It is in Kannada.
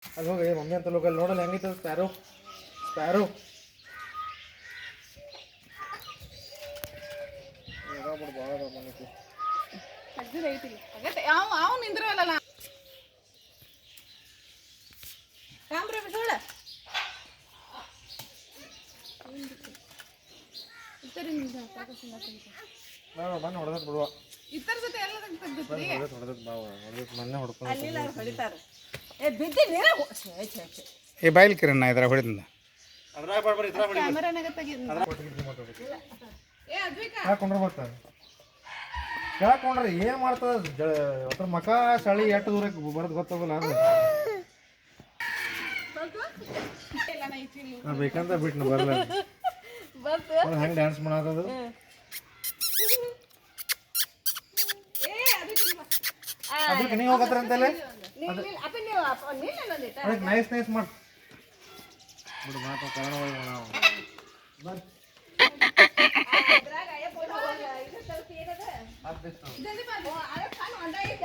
ಅಲ್ಲಿ ಹೋಗಿ ಮಮ್ಮಿ ಅಂತ ಲೋಕಲ್ ನೋಡಲ್ಲ ಹೆಂಗೈತೆ ಸ್ಪ್ಯಾರೋ ಸ್ಪ್ಯಾರೋ ಭಾಳ ಮನೆಗೆ ಅವ್ ನಿಂದ್ರವಲ್ಲ ಕಾಮ್ರ ಬಿಸೋಳ ಮನೆ ಹೊಡೆದ್ ಬಿಡುವ ಇತರ ಜೊತೆ ಎಲ್ಲ ತೆಗ್ದಿತ್ರಿ ಮೊನ್ನೆ ಹೊಡ್ಕೊಂಡು ಅಲ್ಲಿ ಹೊಡಿತಾರ ಏ ಬಿದ್ದಿ ನೀರ ಏ ಬಾಯಿಲ್ ಕಿರಣ್ಣ ಇದ್ರ ಹೊಡಿದಿಂದ ಅದ್ರಾಗ ಬರ್ಬಾರ ಇದ್ರ ಹೊಡಿ ಕ್ಯಾಮೆರಾನಾಗ ತೆಗಿದ್ ಅದ್ರಾಗ ಕೊಟ್ಟಿದ್ದು ಮಾತಾಡ್ಬೇಕು ಏ ಅದ್ವಿಕಾ ಹಾಕೊಂಡ್ರೆ ಮತ್ತೆ ಕೇಳ್ಕೊಂಡ್ರೆ ಏನು ಮಾಡ್ತದ ಅದ್ರ ಮಕ ಚಳಿ ಎಷ್ಟು ದೂರಕ್ಕೆ ಬರೋದು ಗೊತ್ತಾಗಲ್ಲ ಅದು ಇಲ್ಲ ನಾ ಇಚ್ಚಿಲ್ಲ ನಾ ಬೇಕಂತ ಬಿಟ್ನು ಬರಲ್ಲ ಬಂತು ಹೆಂಗೆ ಡ್ಯಾನ್ಸ್ ಮಾಡೋದು ಏ ಅದಕ್ಕೆ ಅದಕ್ಕೆ ನೀವು ಹೋಗತ್ರ ಅಂತಲೇ ಅಪ್ಪ ನೀವು ನೀನು ಒಂದಿಟ್ಟ ಅದಕ್ಕೆ ನೈಸ್ ನೈಸ್ ಮಾಡಿ ಬಿಡು ಮಾತು ಕನ್ನಡ ಒಳಗೆ ನಾವು ಅದ್ರಾಗ ಅಯ್ಯಪ್ಪ ಇದು ಸ್ವಲ್ಪ ಏನದ ಅದು ಜಲ್ದಿ ಬಾ ಅದಕ್ಕೆ ಸಣ್ಣ ಹೊಂಡ ಐತಿ